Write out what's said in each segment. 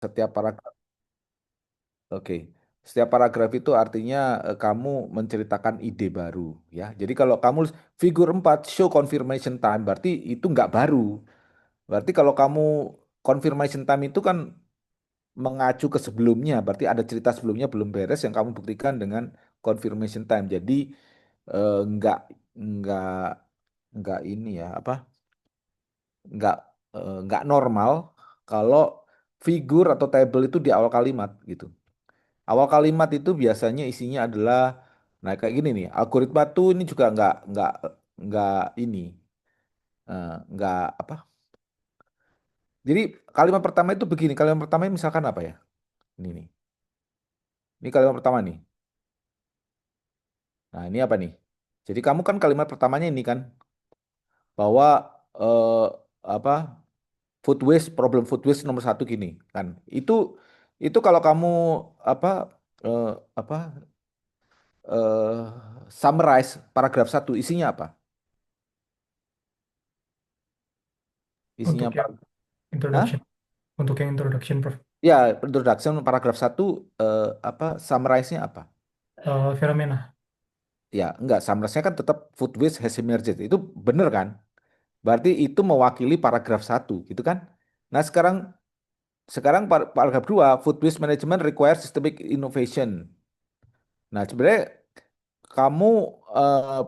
setiap paragraf. Oke. Setiap paragraf itu artinya kamu menceritakan ide baru ya. Jadi kalau kamu figur 4 show confirmation time berarti itu nggak baru. Berarti kalau kamu confirmation time itu kan mengacu ke sebelumnya, berarti ada cerita sebelumnya belum beres yang kamu buktikan dengan confirmation time. Jadi eh, nggak nggak nggak ini ya apa nggak nggak normal kalau figur atau table itu di awal kalimat gitu. Awal kalimat itu biasanya isinya adalah nah kayak gini nih, algoritma tuh ini juga nggak ini nggak apa. Jadi kalimat pertama itu begini, kalimat pertama misalkan apa ya? Ini nih. Ini kalimat pertama nih. Nah, ini apa nih? Jadi kamu kan kalimat pertamanya ini kan bahwa eh, apa problem food waste nomor satu gini kan. Itu kalau kamu apa eh, apa eh, summarize paragraf satu isinya apa? Untuk Isinya yang Hah? introduction, untuk yang introduction, Prof. Ya, introduction paragraf satu apa summarize-nya apa? Fenomena. Ya, enggak, summarize-nya kan tetap food waste has emerged. Itu bener kan? Berarti itu mewakili paragraf satu, gitu kan? Nah, sekarang sekarang paragraf 2, food waste management requires systemic innovation. Nah, sebenarnya kamu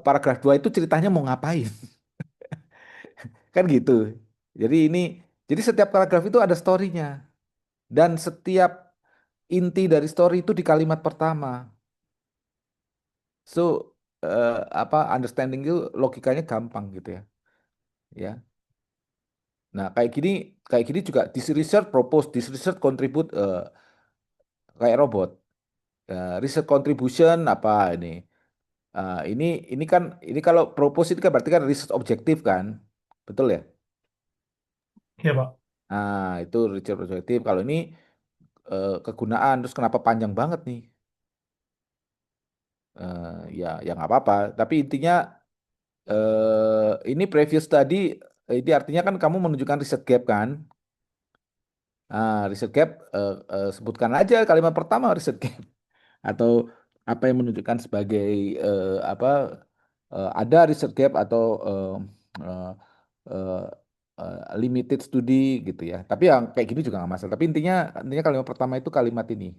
paragraf 2 itu ceritanya mau ngapain? Kan gitu. Jadi jadi setiap paragraf itu ada story-nya. Dan setiap inti dari story itu di kalimat pertama. So, apa understanding itu logikanya gampang gitu ya. Ya. Nah, kayak gini juga this research propose, this research contribute kayak robot. Research contribution apa ini? Eh, ini ini kalau propose itu kan berarti kan research objektif kan, betul ya? Iya, Pak. Nah itu research objektif. Kalau ini kegunaan terus kenapa panjang banget nih? Ya nggak apa-apa. Tapi intinya ini previous tadi ini artinya kan kamu menunjukkan riset gap kan? Nah riset gap sebutkan aja kalimat pertama riset gap atau apa yang menunjukkan sebagai apa ada riset gap atau eh, eh, limited studi gitu ya. Tapi yang kayak gini juga nggak masalah. Tapi intinya kalimat pertama itu kalimat ini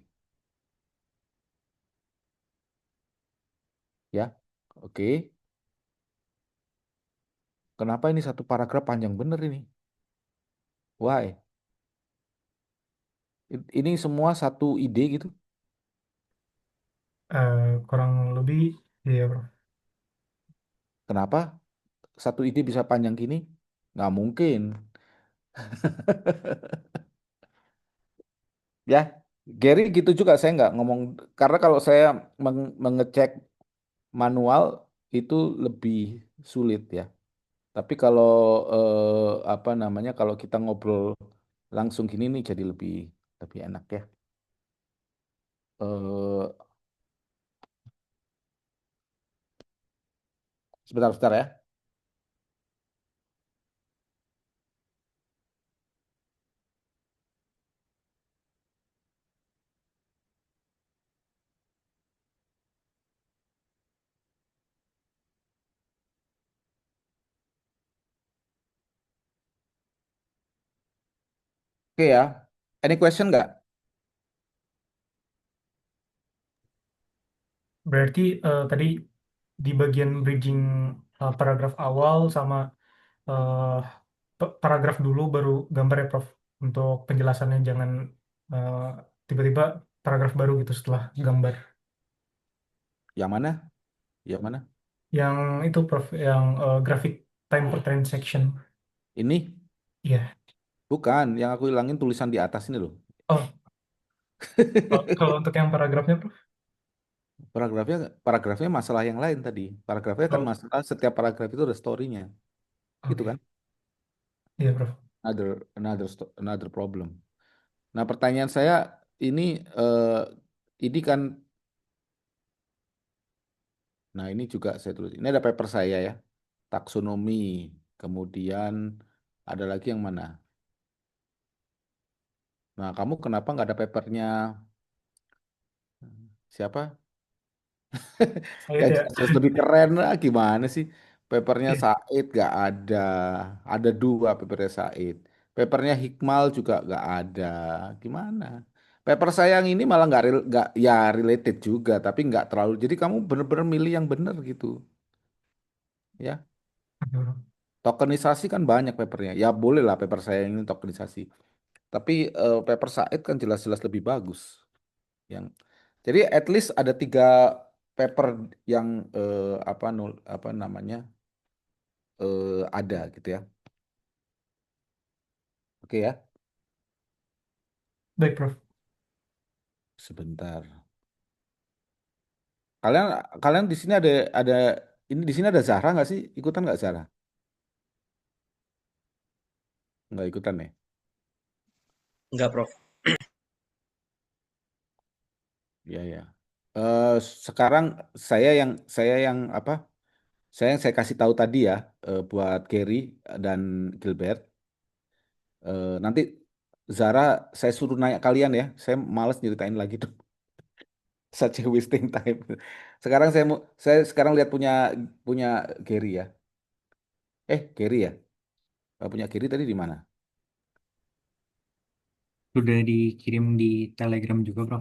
ya. Oke. Kenapa ini satu paragraf panjang bener ini? Why? Ini semua satu ide gitu. Kurang lebih, iya, Prof. Kenapa satu ide bisa panjang gini? Nggak mungkin. Ya, Gary gitu juga saya nggak ngomong karena kalau saya mengecek manual itu lebih sulit ya. Tapi kalau apa namanya kalau kita ngobrol langsung gini nih jadi lebih enak ya. Eh sebentar ya. Oke ya. Any question nggak? Berarti tadi di bagian bridging paragraf awal sama eh, paragraf dulu baru gambar ya, Prof. Untuk penjelasannya jangan eh, tiba-tiba paragraf baru gitu setelah gambar. Yang mana? Yang mana? Yang itu, Prof, yang grafik time per transaction. Ini Iya. bukan yang aku hilangin tulisan di atas ini loh. Oh, kalau untuk yang paragrafnya, Prof. Paragrafnya paragrafnya masalah yang lain tadi. Paragrafnya kan Oh, masalah setiap paragraf itu ada story-nya. Gitu oke. kan? Iya, Prof. Another problem. Nah, pertanyaan saya ini ini kan nah ini juga saya tulis. Ini ada paper saya ya. Taksonomi. Kemudian ada lagi yang mana? Nah, kamu kenapa nggak ada papernya siapa? Saya Yang tidak. jelas-jelas lebih keren lah, gimana sih? Papernya Iya. Said nggak ada. Ada dua papernya Said. Papernya Hikmal juga nggak ada. Gimana? Paper saya yang ini malah nggak ya related juga, tapi nggak terlalu. Jadi kamu bener-bener milih yang bener gitu, ya. Tokenisasi kan banyak papernya. Ya boleh lah paper saya ini tokenisasi. Tapi paper Said kan jelas-jelas lebih bagus. Yang jadi at least ada tiga paper yang apa apa namanya ada gitu ya. Oke ya, Baik, Prof. sebentar. Kalian kalian di sini ada ini di sini ada Zahra nggak sih? Ikutan nggak Zahra? Nggak ikutan ya? Enggak, Prof. Iya ya. Eh sekarang saya yang apa? Saya kasih tahu tadi ya buat Gary dan Gilbert. Nanti Zara saya suruh nanya kalian ya. Saya males nyeritain lagi tuh. Such a wasting time. Sekarang saya sekarang lihat punya punya Gary ya. Gary ya. Punya Gary tadi di mana? Sudah dikirim di Telegram juga, Bro.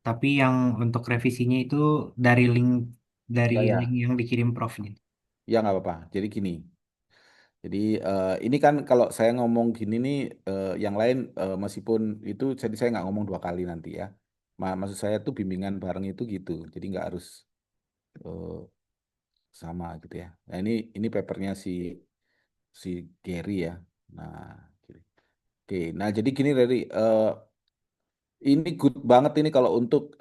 Tapi yang untuk revisinya itu dari link dari Ya link ya. yang dikirim Prof gitu. Ya nggak apa-apa. Jadi gini. Jadi ini kan kalau saya ngomong gini nih, yang lain meskipun itu jadi saya nggak ngomong dua kali nanti ya. Maksud saya tuh bimbingan bareng itu gitu. Jadi nggak harus eh, sama gitu ya. Nah ini papernya si Gary ya. Nah, gini. Oke. Nah jadi gini dari ini good banget ini kalau untuk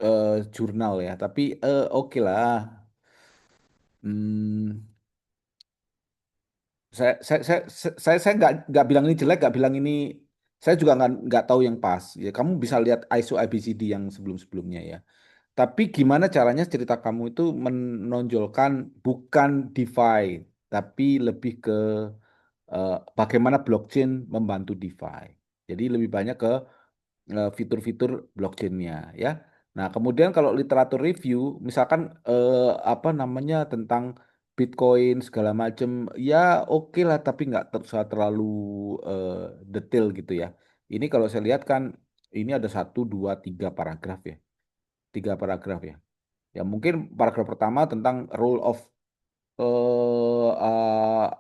jurnal ya. Tapi oke lah. Hmm, saya nggak bilang ini jelek, nggak bilang ini. Saya juga nggak tahu yang pas. Ya, kamu bisa lihat ISO ABCD yang sebelum-sebelumnya ya. Tapi gimana caranya cerita kamu itu menonjolkan bukan DeFi, tapi lebih ke bagaimana blockchain membantu DeFi. Jadi lebih banyak ke fitur-fitur blockchain-nya ya. Nah, kemudian kalau literatur review, misalkan apa namanya tentang Bitcoin segala macam, ya oke lah, tapi nggak usah terlalu eh, detail gitu ya. Ini kalau saya lihat kan, ini ada satu, dua, tiga paragraf ya, tiga paragraf ya. Ya mungkin paragraf pertama tentang rule of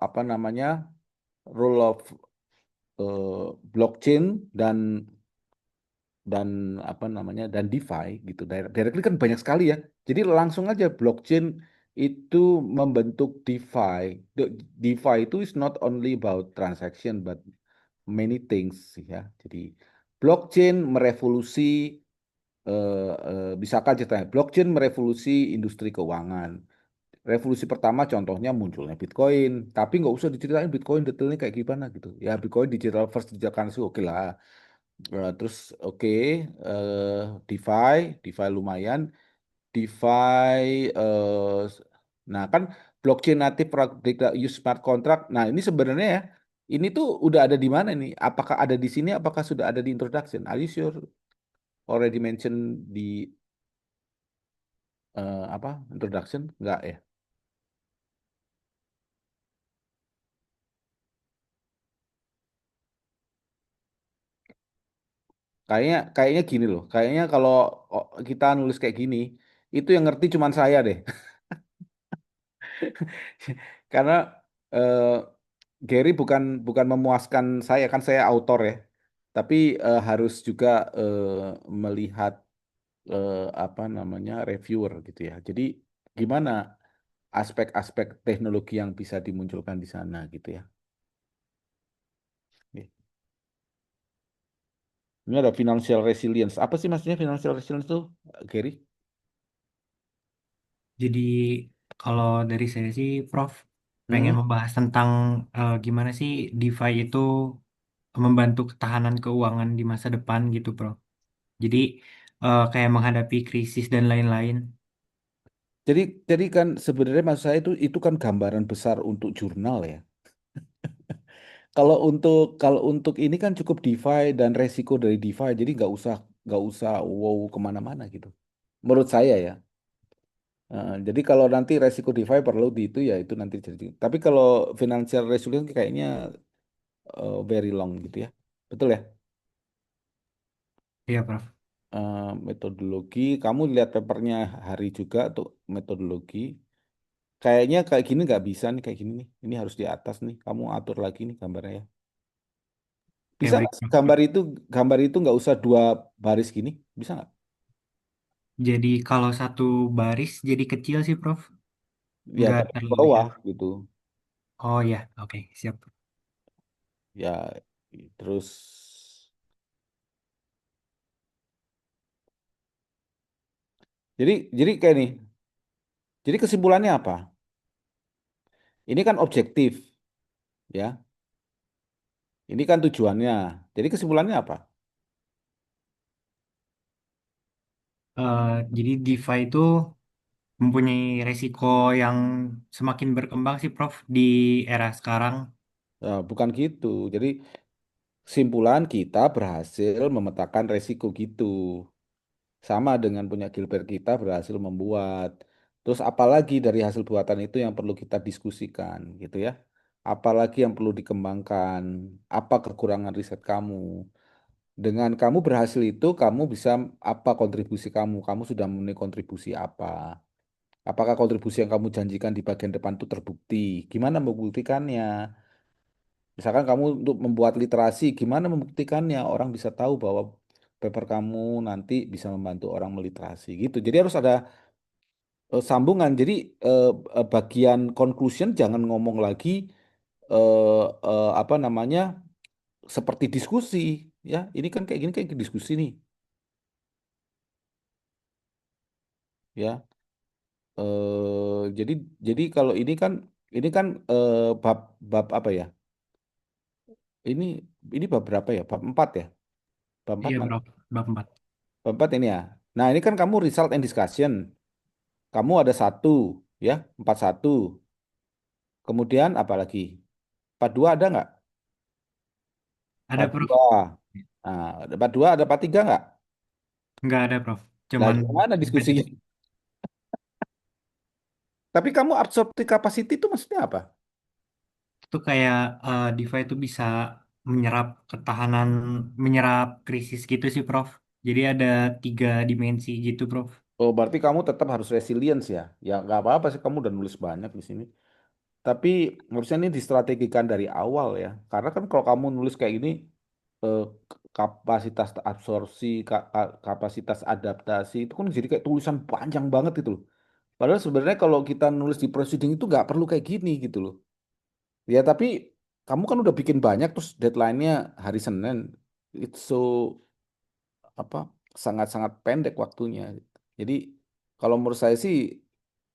apa namanya rule of blockchain dan apa namanya dan DeFi gitu. Directly kan banyak sekali ya. Jadi langsung aja blockchain itu membentuk DeFi. DeFi itu is not only about transaction but many things ya. Jadi blockchain merevolusi misalkan ceritanya blockchain merevolusi industri keuangan. Revolusi pertama contohnya munculnya Bitcoin, tapi nggak usah diceritain Bitcoin detailnya kayak gimana gitu. Ya Bitcoin digital first, digital currency oke lah. Terus oke, DeFi, DeFi lumayan. DeFi, nah kan blockchain native practical use smart contract. Nah ini sebenarnya ya, ini tuh udah ada di mana nih? Apakah ada di sini? Apakah sudah ada di introduction? Are you sure already mention di apa introduction? Enggak ya? Kayaknya gini loh. Kayaknya kalau kita nulis kayak gini, itu yang ngerti cuman saya deh. Karena eh, Gary bukan bukan memuaskan saya kan saya autor ya, tapi harus juga melihat apa namanya reviewer gitu ya. Jadi gimana aspek-aspek teknologi yang bisa dimunculkan di sana gitu ya. Oke. Ini ada financial resilience. Apa sih maksudnya financial resilience itu, Gary? Jadi kalau dari saya sih Prof pengen Hmm? membahas tentang gimana sih DeFi itu membantu ketahanan keuangan di masa depan gitu, Prof. Jadi kayak menghadapi krisis dan lain-lain. Jadi jadi kan sebenarnya maksud saya itu kan gambaran besar untuk jurnal ya. kalau untuk ini kan cukup DeFi dan resiko dari DeFi, jadi nggak usah wow kemana-mana gitu. Menurut saya ya. Jadi kalau nanti resiko DeFi perlu di itu ya itu nanti jadi. Tapi kalau financial resolution kayaknya very long gitu ya. Betul ya? Iya, Prof. Metodologi, kamu lihat papernya Hari juga tuh metodologi. Kayaknya kayak gini nggak bisa nih kayak gini nih. Ini harus di atas nih. Kamu atur lagi nih gambarnya ya. Oke, Bisa baik, nggak sih Prof. gambar itu nggak usah dua baris gini? Bisa nggak? Jadi kalau satu baris jadi kecil sih, Prof. Ya Nggak tapi di terlalu bawah lihat. gitu. Oh ya, oke, siap. Ya terus. Jadi kayak nih. Jadi kesimpulannya apa? Ini kan objektif ya. Ini kan tujuannya. Jadi kesimpulannya apa? Eh, jadi DeFi itu mempunyai resiko yang semakin berkembang sih, Prof, di era sekarang. Bukan gitu. Jadi kesimpulan kita berhasil memetakan resiko gitu. Sama dengan punya Gilbert kita berhasil membuat. Terus apalagi dari hasil buatan itu yang perlu kita diskusikan gitu ya. Apalagi yang perlu dikembangkan. Apa kekurangan riset kamu. Dengan kamu berhasil itu kamu bisa apa kontribusi kamu. Kamu sudah memenuhi kontribusi apa. Apakah kontribusi yang kamu janjikan di bagian depan itu terbukti? Gimana membuktikannya? Misalkan kamu untuk membuat literasi, gimana membuktikannya? Orang bisa tahu bahwa paper kamu nanti bisa membantu orang meliterasi gitu. Jadi harus ada sambungan. Jadi eh, bagian conclusion jangan ngomong lagi apa namanya seperti diskusi ya. Ini kan kayak gini kayak diskusi nih ya. Jadi kalau ini kan bab bab apa ya? Ini ini bab berapa ya? Bab 4 ya? Bab 4 Iya, mana? Prof. Bab 4. Bab 4 ini ya. Nah, ini kan kamu result and discussion. Kamu ada satu, ya, 41. Kemudian apa lagi? 42 ada nggak? Ada, Empat Prof. dua. Nah, ada 42 ada 43 nggak? Nggak ada, Prof. Lah, Cuman gimana sampai diskusinya? Tapi kamu absorptive capacity itu maksudnya apa? itu kayak DeFi itu bisa menyerap ketahanan, menyerap krisis gitu sih, Prof. Jadi ada 3 dimensi gitu, Prof. Oh, berarti kamu tetap harus resilience ya? Ya, nggak apa-apa sih, kamu udah nulis banyak di sini. Tapi harusnya ini distrategikan dari awal ya. Karena kan kalau kamu nulis kayak gini, kapasitas absorpsi, kapasitas adaptasi, itu kan jadi kayak tulisan panjang banget gitu loh. Padahal sebenarnya kalau kita nulis di proceeding itu nggak perlu kayak gini gitu loh. Ya tapi kamu kan udah bikin banyak terus deadline-nya hari Senin. It's so apa sangat-sangat pendek waktunya. Jadi kalau menurut saya sih,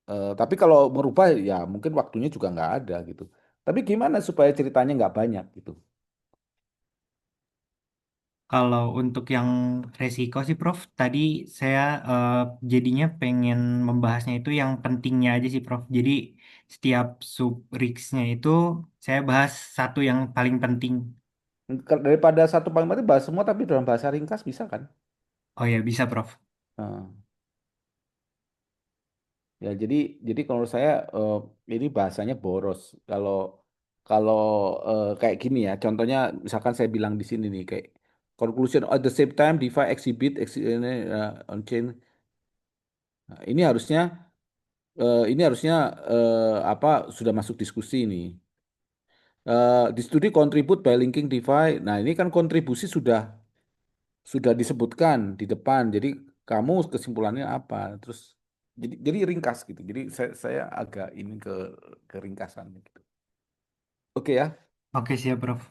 tapi kalau merubah ya mungkin waktunya juga nggak ada gitu. Tapi gimana supaya ceritanya nggak banyak gitu? Kalau untuk yang resiko sih, Prof, tadi saya eh, jadinya pengen membahasnya itu yang pentingnya aja sih, Prof. Jadi setiap sub risknya itu saya bahas satu yang paling penting. Daripada satu paling penting bahas semua tapi dalam bahasa ringkas bisa kan? Oh ya, bisa, Prof. Nah, ya jadi kalau menurut saya ini bahasanya boros. Kalau kalau kayak gini ya, contohnya misalkan saya bilang di sini nih kayak conclusion at the same time DeFi exhibit ini on chain. Nah, ini harusnya apa sudah masuk diskusi ini. Di studi contribute by linking DeFi. Nah, ini kan kontribusi sudah disebutkan di depan. Jadi kamu kesimpulannya apa? Terus jadi ringkas gitu. Jadi saya agak ini ke ringkasan gitu. Oke ya. Oke, siap, Prof.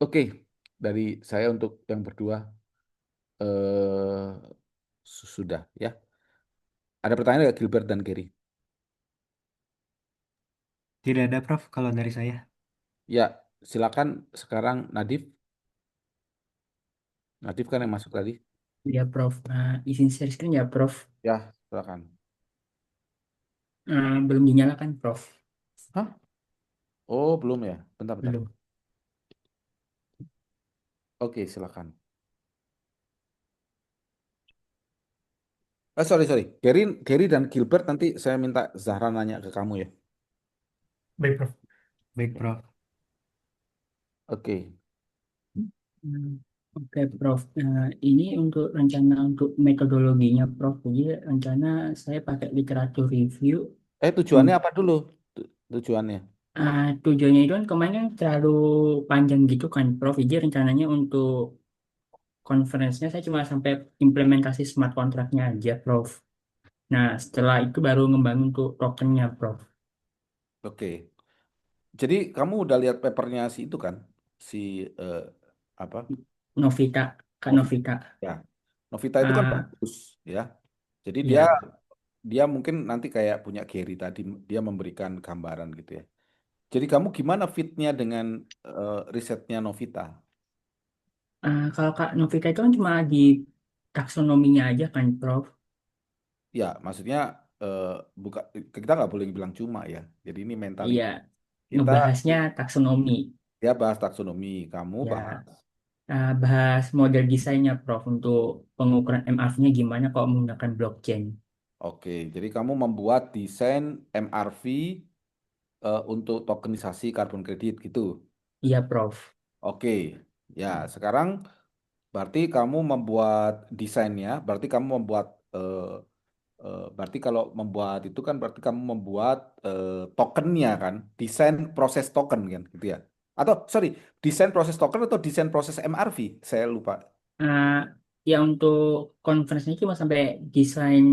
Oke. Dari saya untuk yang berdua eh sudah ya. Ada pertanyaan nggak Gilbert dan Gary? Tidak ada, Prof, kalau dari saya. Ya, silakan sekarang Nadif. Nadif kan yang masuk tadi. Ya, Prof. Izin share screen ya, Prof. Ya, silakan. Belum dinyalakan, Prof. Hah? Oh, belum ya. Bentar-bentar. Belum. Oke, silakan. Sorry. Gary dan Gilbert nanti saya minta Zahra nanya ke kamu ya. Baik, Prof. Baik, Prof. Oke. Hmm, Oke, Prof. Nah, ini untuk rencana untuk metodologinya, Prof. Jadi rencana saya pakai literatur review. Tujuannya apa dulu? Tujuannya. Tujuannya itu kan kemarin kan terlalu panjang gitu kan, Prof. Jadi rencananya untuk conference-nya saya cuma sampai implementasi smart contract-nya aja, Prof. Nah, setelah itu baru ngembangin untuk tokennya, Prof. Oke. Jadi kamu udah lihat papernya si itu kan? Si eh, apa? Novita, Kak Novita. Novita. Ya. Novita itu kan Ah, bagus ya. Jadi dia ya, dia mungkin nanti kayak punya Gary tadi dia memberikan gambaran gitu ya. Jadi kamu gimana fitnya dengan risetnya Novita? kalau Kak Novita itu kan cuma di taksonominya aja kan, Prof. Ya, maksudnya eh, buka kita nggak boleh bilang cuma ya. Jadi ini Iya, mentality. Kita ngebahasnya taksonomi. dia bahas taksonomi, kamu Ya, bahas. bahas model desainnya, Prof. Untuk pengukuran MRV-nya gimana kalau menggunakan blockchain. Oke, jadi kamu membuat desain MRV untuk tokenisasi karbon kredit gitu. Iya, Prof. Oke, ya sekarang berarti kamu membuat desainnya, berarti kamu membuat berarti kalau membuat itu kan berarti kamu membuat tokennya kan, desain proses token kan gitu ya. Atau sorry, desain proses token atau desain proses MRV? Saya lupa. Ah, ya untuk conference-nya cuma sampai desain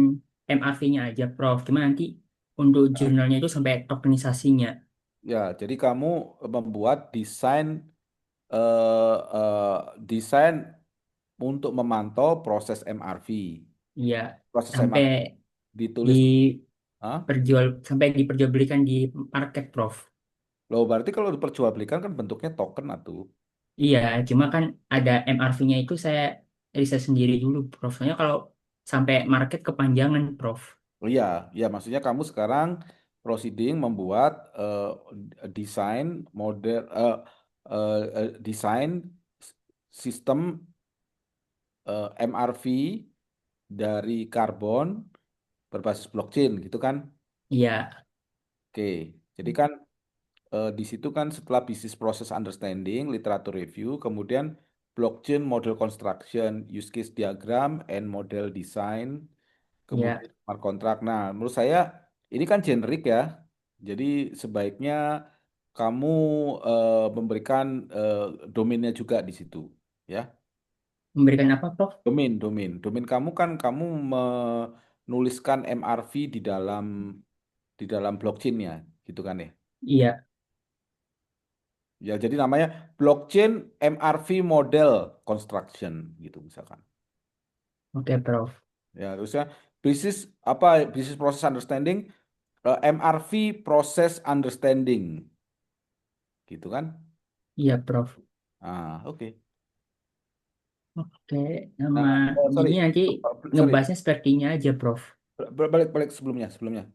MRV-nya aja, Prof. Cuma nanti untuk jurnalnya itu sampai tokenisasinya. Ya, jadi kamu membuat desain eh, eh, desain untuk memantau proses MRV. Iya, Proses sampai MRV ditulis, ah? sampai diperjualbelikan di market, Prof. Loh, berarti kalau diperjualbelikan kan bentuknya token atau? Iya, cuma kan ada MRV-nya itu saya riset sendiri dulu, Prof. Soalnya kalau sampai market kepanjangan, Prof. Oh iya, ya maksudnya kamu sekarang proceeding membuat desain model desain sistem MRV dari karbon berbasis blockchain gitu kan? Iya, Oke, jadi kan di situ kan setelah business process understanding, literature review, kemudian blockchain model construction, use case diagram, and model design, iya. kemudian smart contract. Nah, menurut saya ini kan generik ya. Jadi sebaiknya kamu memberikan eh, domainnya juga di situ, ya. Memberikan apa, Prof? Domain kamu kan kamu menuliskan MRV di dalam blockchainnya, gitu kan ya. Iya, Ya, jadi namanya blockchain MRV model construction gitu misalkan. oke, Prof. Ya, terusnya business apa business process understanding MRV process understanding gitu kan? Iya, Prof. Oke. Oke, nama Nah, jadi sorry. nanti Sorry. ngebahasnya sepertinya aja, Prof. Balik sebelumnya.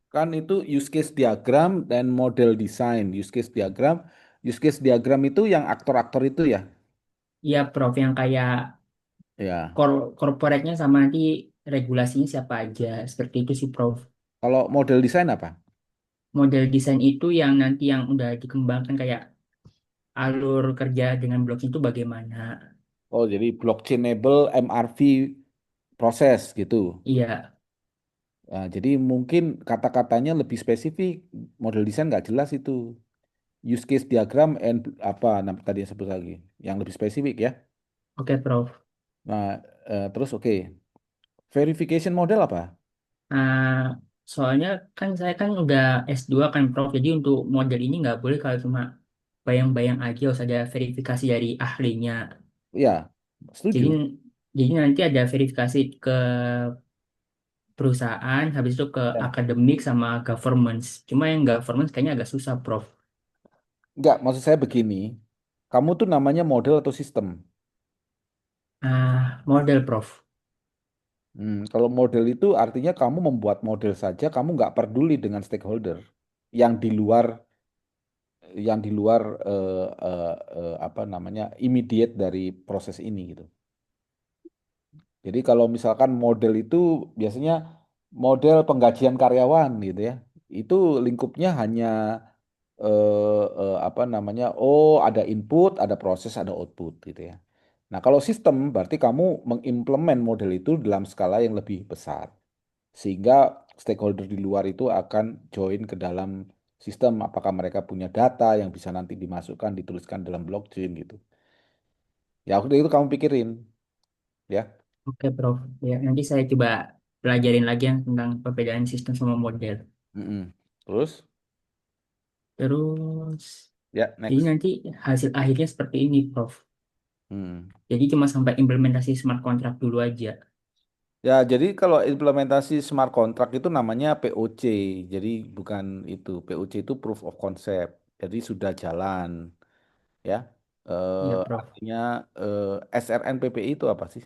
Kan itu use case diagram dan model design. Use case diagram itu yang aktor-aktor itu ya. Iya, Prof. Yang kayak Ya. corporate-nya sama nanti regulasinya siapa aja. Seperti itu sih, Prof. Kalau model design apa? Model desain itu yang nanti yang udah dikembangkan kayak alur kerja dengan blockchain itu bagaimana. Oh, jadi blockchainable MRV proses gitu. Iya, Nah, jadi mungkin kata-katanya lebih spesifik. Model desain nggak jelas itu. Use case diagram and apa tadi yang sebut lagi. Yang lebih spesifik ya. oke, Prof. Nah, terus oke. Verification model apa? Nah, soalnya kan saya kan udah S2 kan, Prof. Jadi untuk model ini nggak boleh kalau cuma bayang-bayang aja, harus ada verifikasi dari ahlinya. Ya, Jadi setuju. jadi nanti ada verifikasi ke perusahaan, habis itu ke Ya. akademik sama governance. Cuma yang governance kayaknya agak susah, Prof. Enggak, maksud saya begini. Kamu tuh namanya model atau sistem? Model, Prof. Kalau model itu artinya kamu membuat model saja, kamu nggak peduli dengan stakeholder. yang di luar apa namanya immediate dari proses ini gitu. Jadi kalau misalkan model itu biasanya model penggajian karyawan gitu ya, itu lingkupnya hanya apa namanya, oh ada input, ada proses, ada output gitu ya. Nah kalau sistem berarti kamu mengimplement model itu dalam skala yang lebih besar, sehingga stakeholder di luar itu akan join ke dalam sistem. Apakah mereka punya data yang bisa nanti dimasukkan, dituliskan dalam blockchain gitu. Ya waktu itu kamu pikirin ya. Oke, Prof. Ya, nanti saya coba pelajarin lagi yang tentang perbedaan sistem sama model. Mm-mm. Terus Terus, ya jadi next. nanti hasil akhirnya seperti ini, Prof. Hmm. Jadi cuma sampai implementasi smart contract dulu aja. Ya, jadi kalau implementasi smart contract itu namanya POC. Jadi bukan itu. POC itu proof of concept. Jadi sudah jalan, ya. Iya, Prof. Artinya SRNPPI itu apa sih?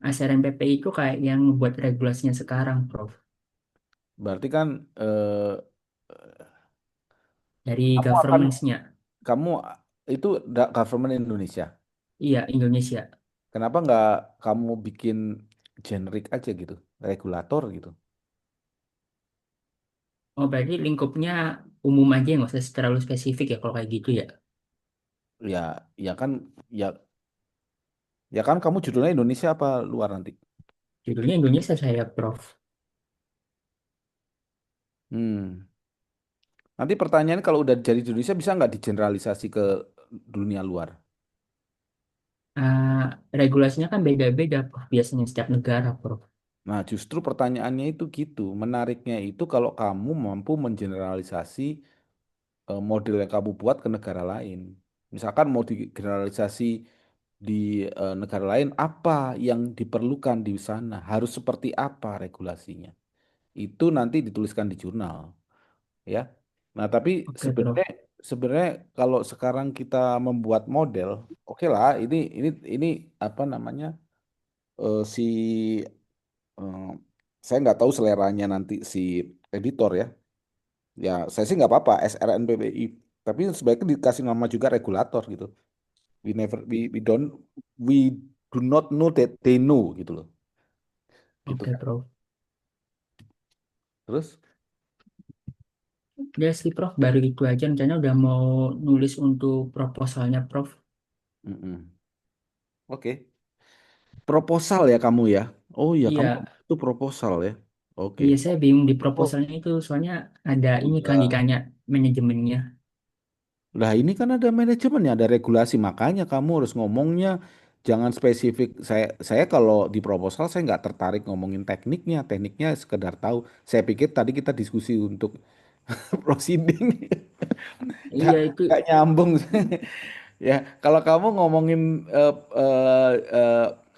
SRMPP itu kayak yang membuat regulasinya sekarang, Prof. Berarti kan Dari kamu akan governance-nya. kamu itu government Indonesia. Iya, Indonesia. Kenapa nggak kamu bikin generik aja gitu, regulator gitu? Oh, berarti lingkupnya umum aja, nggak usah terlalu spesifik ya kalau kayak gitu ya. Ya, ya kan, ya, ya kan kamu judulnya Indonesia apa luar nanti? Judulnya Indonesia saya, Prof. Hmm. Nanti pertanyaan kalau udah jadi di Indonesia bisa nggak digeneralisasi ke dunia luar? Regulasinya kan beda-beda, Prof. Biasanya setiap negara, Prof. Nah, justru pertanyaannya itu gitu. Menariknya itu kalau kamu mampu mengeneralisasi model yang kamu buat ke negara lain. Misalkan mau digeneralisasi di negara lain, apa yang diperlukan di sana? Harus seperti apa regulasinya? Itu nanti dituliskan di jurnal, ya. Nah, tapi Oke, Prof. sebenarnya sebenarnya kalau sekarang kita membuat model, oke lah, ini apa namanya si eh, saya nggak tahu seleranya nanti si editor ya. Ya, saya sih nggak apa-apa SRNPBI, tapi sebaiknya dikasih nama juga regulator gitu. We do not know that they know gitu loh. Gitu Oke, kan. Prof. Terus, Ya sih, Prof. Baru itu aja. Rencana udah mau nulis untuk proposalnya, Prof. mm-mm. Oke. Proposal ya kamu ya. Oh ya kamu Iya, itu proposal ya. Oke. iya saya bingung di Oh, proposalnya itu. Soalnya ada ini kan udah. ditanya manajemennya. Lah ini kan ada manajemennya, ada regulasi, makanya kamu harus ngomongnya jangan spesifik. Saya kalau di proposal saya nggak tertarik ngomongin tekniknya, tekniknya sekedar tahu. Saya pikir tadi kita diskusi untuk proceeding, nggak Iya, itu. nggak nyambung. Ya kalau kamu ngomongin eh,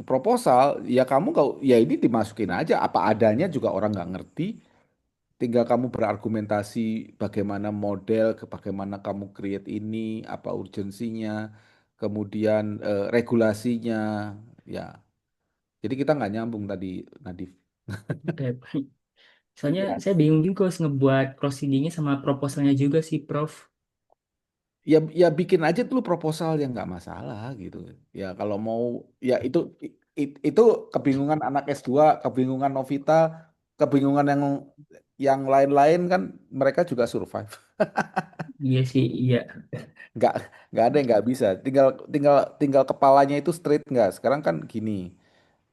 proposal, ya kamu kau ya ini dimasukin aja apa adanya juga orang nggak ngerti. Tinggal kamu berargumentasi bagaimana model, bagaimana kamu create ini, apa urgensinya, kemudian regulasinya, ya. Jadi kita nggak nyambung tadi, Nadif. Oke. Soalnya Ya, saya bingung juga harus ngebuat proceedingnya sama proposalnya juga sih, Prof. ya bikin aja dulu proposal yang nggak masalah gitu. Ya kalau mau, ya itu kebingungan anak S2, kebingungan Novita, kebingungan yang lain-lain kan mereka juga survive. Iya sih, iya. nggak nggak ada yang nggak bisa, tinggal tinggal tinggal kepalanya itu straight nggak. Sekarang kan gini,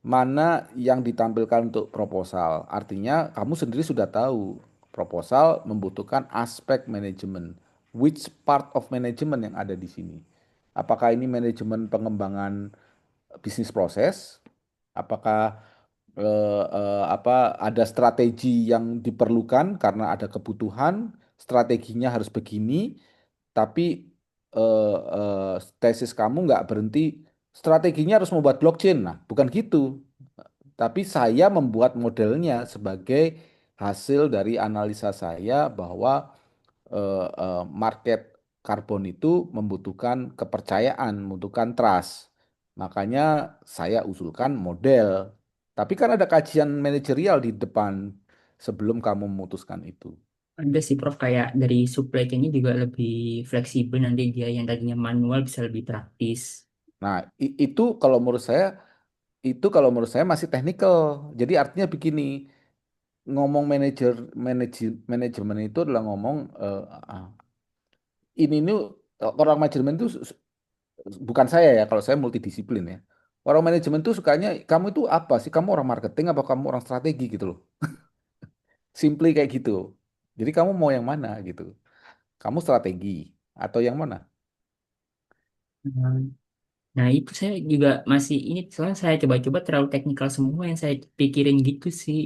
mana yang ditampilkan untuk proposal, artinya kamu sendiri sudah tahu proposal membutuhkan aspek manajemen, which part of manajemen yang ada di sini, apakah ini manajemen pengembangan bisnis proses, apakah apa ada strategi yang diperlukan karena ada kebutuhan, strateginya harus begini, tapi tesis kamu nggak berhenti strateginya harus membuat blockchain. Nah, bukan gitu. Tapi saya membuat modelnya sebagai hasil dari analisa saya bahwa market karbon itu membutuhkan kepercayaan, membutuhkan trust. Makanya saya usulkan model. Tapi kan ada kajian manajerial di depan sebelum kamu memutuskan itu. Ada sih Prof, kayak dari supply chain-nya juga lebih fleksibel, nanti dia yang tadinya manual bisa lebih praktis. Nah, itu kalau menurut saya masih technical. Jadi artinya begini, ngomong manajemen itu adalah ngomong ah, ini nih orang manajemen itu bukan saya ya, kalau saya multidisiplin ya. Orang manajemen itu sukanya kamu itu apa sih? Kamu orang marketing apa kamu orang strategi gitu loh. Simply kayak gitu. Jadi kamu mau yang mana gitu? Kamu strategi atau yang mana? Nah, nah, itu saya juga masih ini, soalnya saya coba-coba terlalu teknikal semua yang saya pikirin gitu sih.